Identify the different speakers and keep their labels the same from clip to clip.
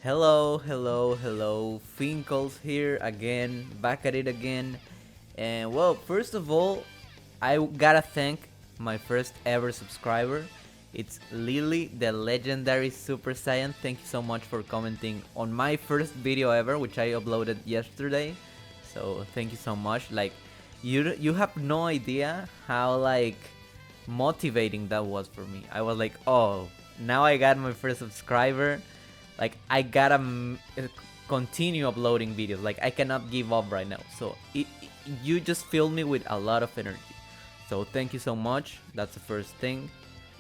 Speaker 1: Hello, Finkles here again, back at it again. And well, first of all, I gotta thank my first ever subscriber. It's Lily, the legendary Super Saiyan. Thank you so much for commenting on my first video ever, which I uploaded yesterday. So thank you so much. Like, you have no idea how motivating that was for me. I was like, oh, now I got my first subscriber. Like, I gotta continue uploading videos. Like, I cannot give up right now. So you just fill me with a lot of energy. So thank you so much. That's the first thing.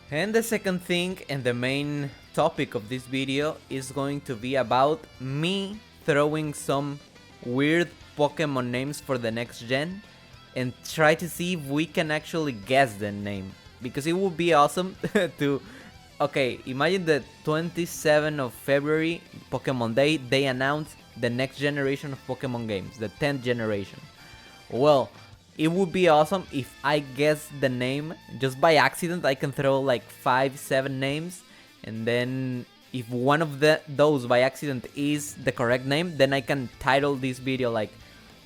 Speaker 1: And the second thing, and the main topic of this video, is going to be about me throwing some weird Pokemon names for the next gen and try to see if we can actually guess the name, because it would be awesome to... Okay, imagine the 27th of February, Pokemon Day, they announced the next generation of Pokemon games, the 10th generation. Well, it would be awesome if I guess the name just by accident. I can throw like 5-7 names, and then if one of those by accident is the correct name, then I can title this video like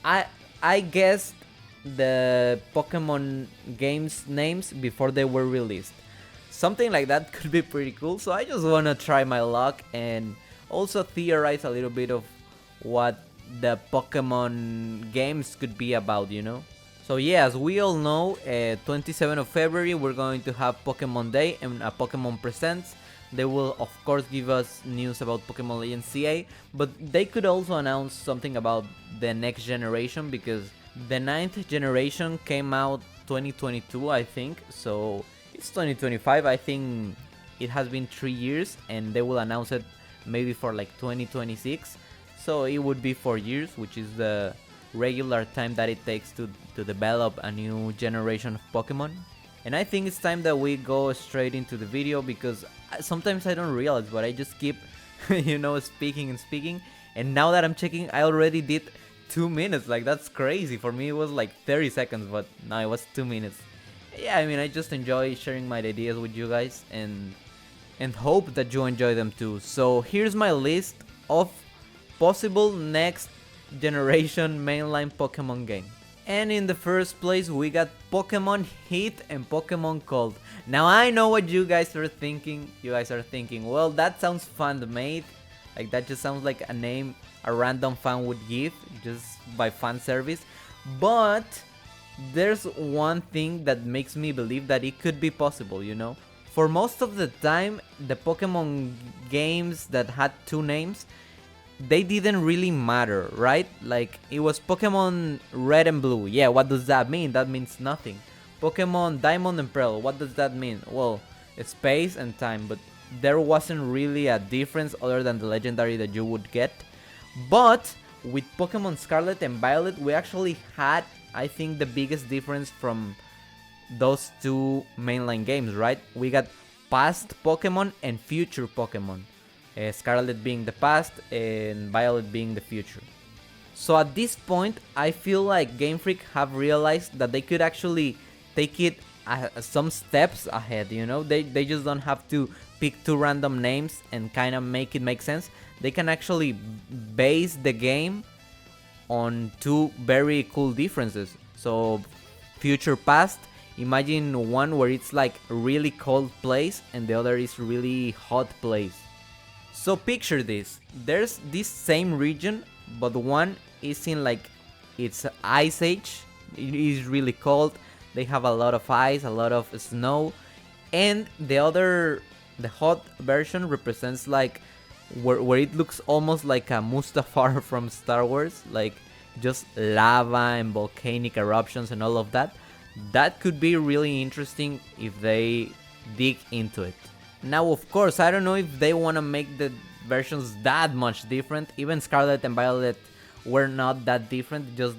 Speaker 1: I guessed the Pokemon games names before they were released. Something like that could be pretty cool. So I just wanna try my luck and also theorize a little bit of what the Pokemon games could be about, you know? So yeah, as we all know, 27th of February we're going to have Pokemon Day and Pokemon Presents. They will of course give us news about Pokemon Legends CA, but they could also announce something about the next generation, because the 9th generation came out 2022, I think. So it's 2025. I think it has been 3 years, and they will announce it maybe for like 2026. So it would be 4 years, which is the regular time that it takes to develop a new generation of Pokemon. And I think it's time that we go straight into the video, because sometimes I don't realize, but I just keep speaking and speaking, and now that I'm checking, I already did 2 minutes. Like, that's crazy. For me it was like 30 seconds, but now it was 2 minutes. Yeah, I mean, I just enjoy sharing my ideas with you guys, and hope that you enjoy them too. So here's my list of possible next generation mainline Pokemon game. And in the first place we got Pokemon Heat and Pokemon Cold. Now I know what you guys are thinking. You guys are thinking, well, that sounds fan-made. Like, that just sounds like a name a random fan would give just by fan service. But there's one thing that makes me believe that it could be possible, you know? For most of the time, the Pokemon games that had 2 names, they didn't really matter, right? Like, it was Pokemon Red and Blue. Yeah, what does that mean? That means nothing. Pokemon Diamond and Pearl, what does that mean? Well, it's space and time, but there wasn't really a difference other than the legendary that you would get. But with Pokemon Scarlet and Violet, we actually had, I think, the biggest difference from those 2 mainline games, right? We got past Pokemon and future Pokemon. Scarlet being the past and Violet being the future. So at this point, I feel like Game Freak have realized that they could actually take it some steps ahead, you know? They just don't have to pick 2 random names and kind of make it make sense. They can actually base the game on 2 very cool differences. So future past, imagine one where it's like a really cold place and the other is really hot place. So picture this, there's this same region, but one is in like it's ice age. It is really cold, they have a lot of ice, a lot of snow, and the other, the hot version, represents like where it looks almost like a Mustafar from Star Wars, like just lava and volcanic eruptions and all of that. That could be really interesting if they dig into it. Now, of course, I don't know if they want to make the versions that much different. Even Scarlet and Violet were not that different, just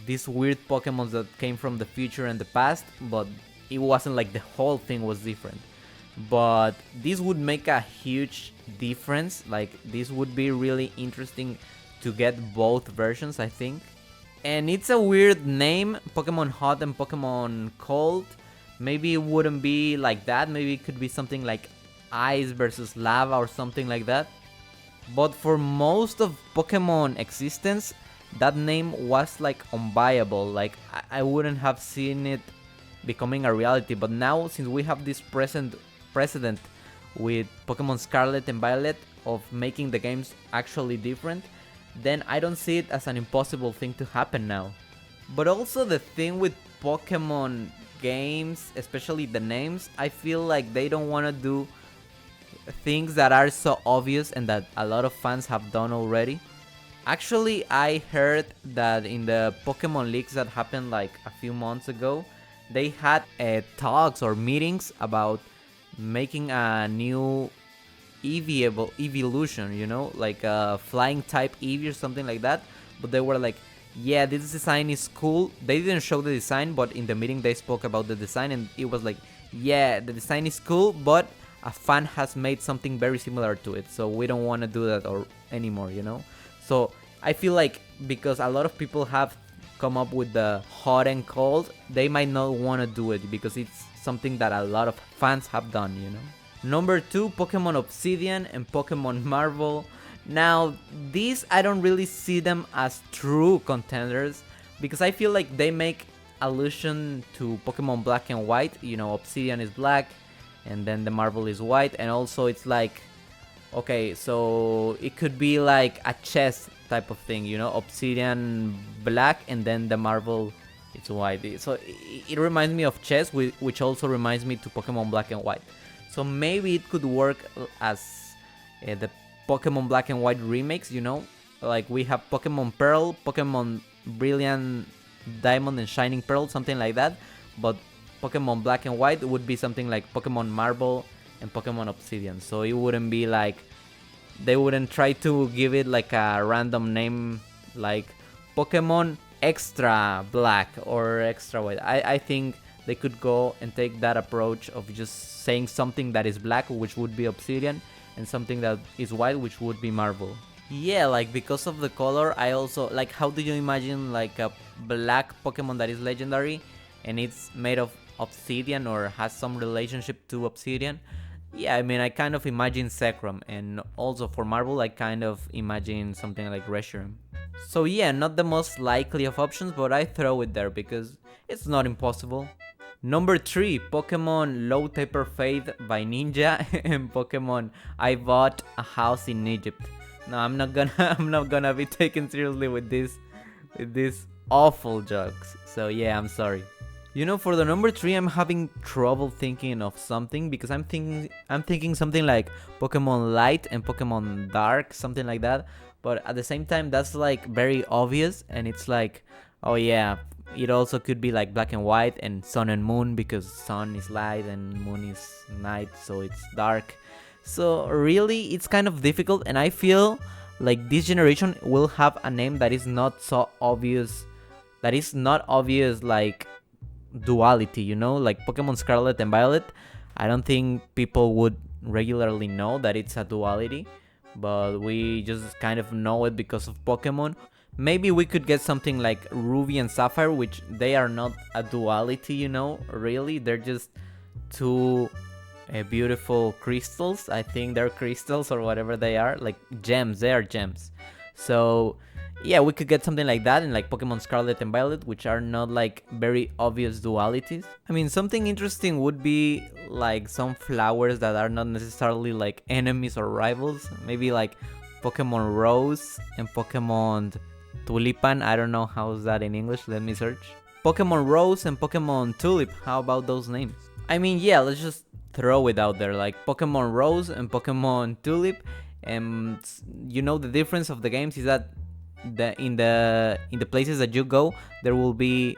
Speaker 1: these weird Pokemons that came from the future and the past, but it wasn't like the whole thing was different. But this would make a huge difference. Like, this would be really interesting to get both versions, I think. And it's a weird name, Pokemon Hot and Pokemon Cold. Maybe it wouldn't be like that. Maybe it could be something like ice versus lava or something like that. But for most of Pokemon existence, that name was like unviable. Like I wouldn't have seen it becoming a reality. But now, since we have this precedent with Pokemon Scarlet and Violet of making the games actually different, then I don't see it as an impossible thing to happen now. But also the thing with Pokemon games, especially the names, I feel like they don't want to do things that are so obvious and that a lot of fans have done already. Actually, I heard that in the Pokemon leaks that happened like a few months ago, they had talks or meetings about making a new evolution, you know, like a flying type Eevee or something like that. But they were like, yeah, this design is cool. They didn't show the design, but in the meeting they spoke about the design, and it was like, yeah, the design is cool, but a fan has made something very similar to it, so we don't want to do that anymore, you know. So I feel like because a lot of people have come up with the hot and cold, they might not want to do it because it's something that a lot of fans have done, you know. Number 2, Pokemon Obsidian and Pokemon Marvel. Now, these I don't really see them as true contenders because I feel like they make allusion to Pokemon Black and White. You know, Obsidian is black and then the Marvel is white, and also it's like, okay, so it could be like a chess type of thing, you know, Obsidian black and then the Marvel it's white. So it reminds me of chess, which also reminds me to Pokemon Black and White. So maybe it could work as the Pokemon Black and White remakes, you know, like we have Pokemon Pearl, Pokemon Brilliant Diamond and Shining Pearl, something like that. But Pokemon Black and White would be something like Pokemon Marble and Pokemon Obsidian. So it wouldn't be like, they wouldn't try to give it like a random name like Pokemon Extra Black or Extra White. I think they could go and take that approach of just saying something that is black, which would be Obsidian, and something that is white, which would be Marble. Yeah, like because of the color, I also like, how do you imagine like a black Pokemon that is legendary and it's made of Obsidian or has some relationship to Obsidian? Yeah, I mean, I kind of imagine Zekrom, and also for Marble, I kind of imagine something like Reshiram. So yeah, not the most likely of options, but I throw it there because it's not impossible. Number 3, Pokemon Low Taper Fade by Ninja and Pokemon I Bought a House in Egypt. No, I'm not gonna be taken seriously with these awful jokes. So yeah, I'm sorry. You know, for the number 3, I'm having trouble thinking of something because I'm thinking something like Pokemon Light and Pokemon Dark, something like that. But at the same time, that's like very obvious, and it's like, oh yeah, it also could be like Black and White and Sun and Moon because Sun is light and Moon is night, so it's dark. So really, it's kind of difficult, and I feel like this generation will have a name that is not so obvious, that is not obvious like duality, you know, like Pokemon Scarlet and Violet. I don't think people would regularly know that it's a duality, but we just kind of know it because of Pokemon. Maybe we could get something like Ruby and Sapphire, which they are not a duality, you know, really. They're just two beautiful crystals. I think they're crystals or whatever they are, like gems. They are gems. So yeah, we could get something like that in like Pokemon Scarlet and Violet, which are not like very obvious dualities. I mean, something interesting would be like some flowers that are not necessarily like enemies or rivals. Maybe like Pokemon Rose and Pokemon Tulipan. I don't know how's that in English. Let me search. Pokemon Rose and Pokemon Tulip. How about those names? I mean, yeah, let's just throw it out there, like Pokemon Rose and Pokemon Tulip. And you know, the difference of the games is that in the places that you go, there will be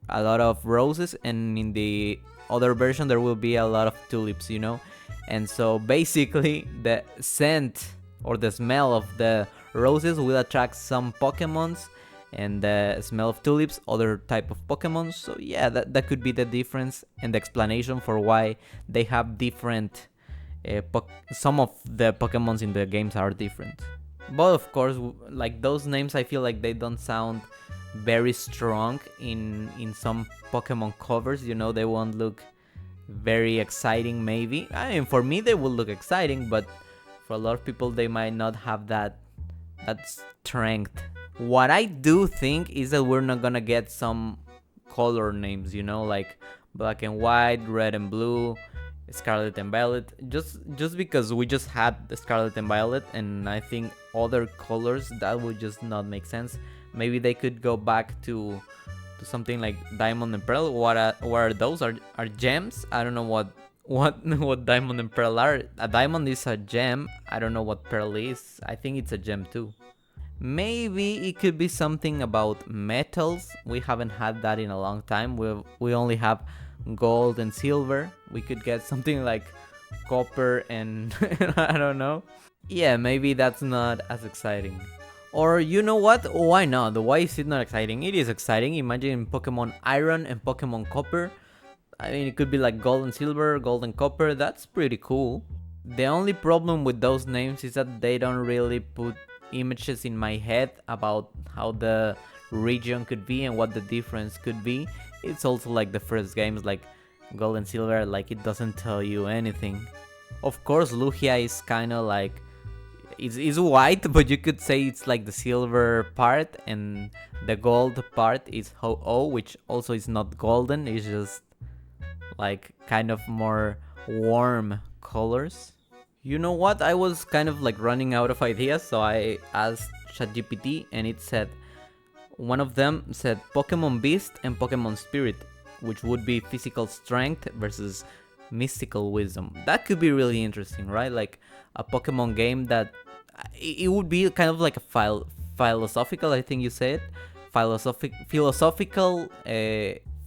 Speaker 1: a lot of roses, and in the other version there will be a lot of tulips, you know. And so basically the scent or the smell of the roses will attract some Pokemons, and the smell of tulips other type of Pokemon. So yeah, that could be the difference and the explanation for why they have different some of the Pokemons in the games are different. But of course, like those names, I feel like they don't sound very strong in some Pokemon covers, you know. They won't look very exciting, maybe. I mean, for me they will look exciting, but For a lot of people, they might not have that strength. What I do think is that we're not gonna get some color names, like black and white, red and blue, Scarlet and Violet. Just because we just had the Scarlet and Violet, and I think other colors that would just not make sense. Maybe they could go back to something like Diamond and Pearl. What are those? Are gems? I don't know what Diamond and Pearl are. A diamond is a gem. I don't know what Pearl is. I think it's a gem too. Maybe it could be something about metals. We haven't had that in a long time. We only have gold and silver. We could get something like copper and I don't know. Yeah, maybe that's not as exciting. Or you know what? Why not? Why is it not exciting? It is exciting. Imagine Pokemon Iron and Pokemon Copper. I mean, it could be like gold and silver, gold and copper. That's pretty cool. The only problem with those names is that they don't really put images in my head about how the region could be and what the difference could be. It's also like the first games, like gold and silver, like it doesn't tell you anything. Of course, Lugia is kind of like it's white, but you could say it's like the silver part, and the gold part is Ho-Oh, which also is not golden. It's just like kind of more warm colors. You know what? I was kind of like running out of ideas, so I asked ChatGPT, and it said one of them said Pokemon Beast and Pokemon Spirit, which would be physical strength versus mystical wisdom. That could be really interesting, right? Like a Pokemon game that it would be kind of like a philosophical, I think you said, philosophical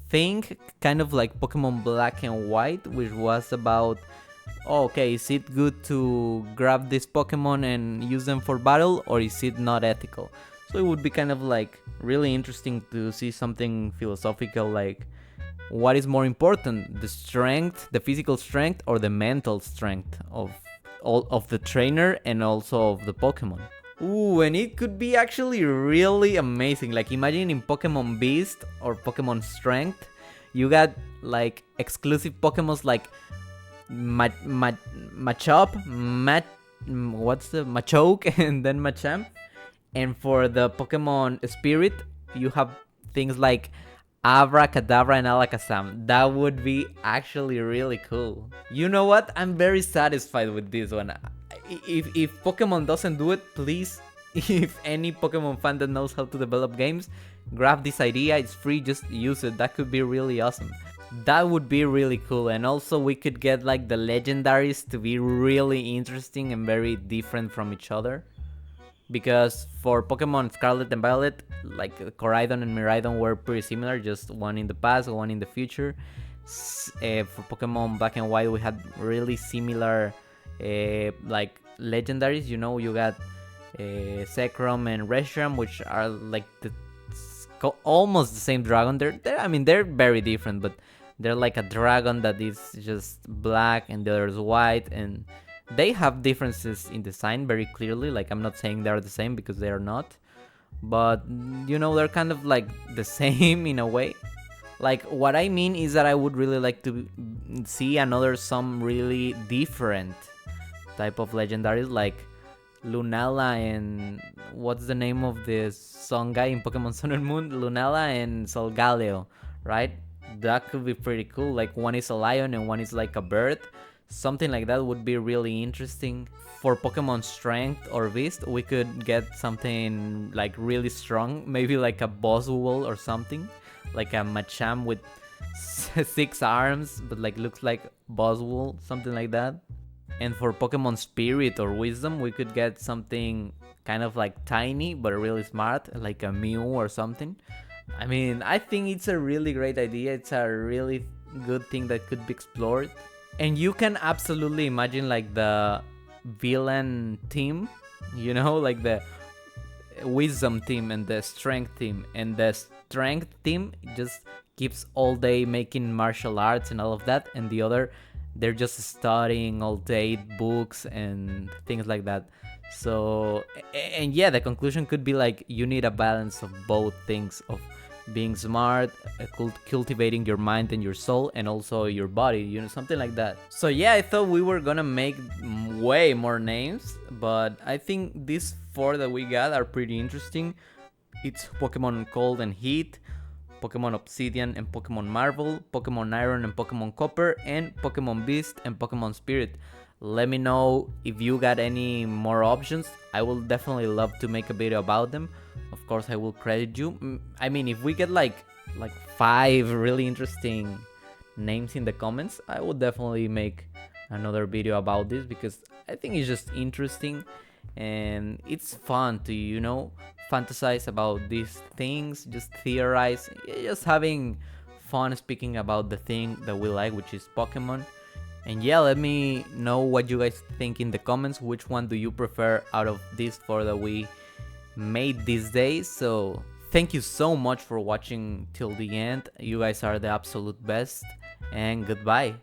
Speaker 1: thing, kind of like Pokemon Black and White, which was about, okay, is it good to grab this Pokemon and use them for battle, or is it not ethical? So it would be kind of like really interesting to see something philosophical, like what is more important, the strength, the physical strength, or the mental strength of the trainer and also of the Pokemon. Ooh, and it could be actually really amazing. Like imagine in Pokemon Beast or Pokemon Strength, you got like exclusive Pokemons like Machop, Machoke, and then Machamp. And for the Pokemon Spirit, you have things like Abracadabra and Alakazam. That would be actually really cool. You know what? I'm very satisfied with this one. If Pokemon doesn't do it, please, if any Pokemon fan that knows how to develop games, grab this idea. It's free, just use it. That could be really awesome. That would be really cool. And also we could get like the legendaries to be really interesting and very different from each other. Because for Pokemon Scarlet and Violet, like Koraidon and Miraidon were pretty similar, just one in the past, one in the future. For Pokemon Black and White, we had really similar like legendaries. You know, you got Zekrom and Reshiram, which are like almost the same dragon. They're very different, but they're like a dragon that is just black and the other is white, and they have differences in design very clearly. Like I'm not saying they're the same because they are not, but you know, they're kind of like the same in a way. Like what I mean is that I would really like to see some really different type of legendaries, like Lunala and what's the name of this song guy in Pokemon Sun and Moon? Lunala and Solgaleo, right? That could be pretty cool. Like one is a lion and one is like a bird. Something like that would be really interesting. For Pokemon Strength or Beast, we could get something like really strong, maybe like a Boswell or something, like a Machamp with 6 arms, but like looks like Boswell, something like that. And for Pokemon Spirit or Wisdom, we could get something kind of like tiny but really smart, like a Mew or something. I mean, I think it's a really great idea. It's a really good thing that could be explored. And you can absolutely imagine like the villain team, you know, like the wisdom team and the strength team. And the strength team just keeps all day making martial arts and all of that. And the other, they're just studying all day books and things like that. So, and yeah, the conclusion could be like you need a balance of both things, of being smart, cultivating your mind and your soul, and also your body, you know, something like that. So yeah, I thought we were gonna make way more names, but I think these 4 that we got are pretty interesting. It's Pokemon Cold and Heat, Pokemon Obsidian and Pokemon Marvel, Pokemon Iron and Pokemon Copper, and Pokemon Beast and Pokemon Spirit. Let me know if you got any more options. I will definitely love to make a video about them. Of course, I will credit you. I mean, if we get like 5 really interesting names in the comments, I will definitely make another video about this, because I think it's just interesting and it's fun to, you know, fantasize about these things, just theorize, just having fun speaking about the thing that we like, which is Pokemon. And yeah, let me know what you guys think in the comments. Which one do you prefer out of these 4 that we made these days? So thank you so much for watching till the end. You guys are the absolute best, and goodbye.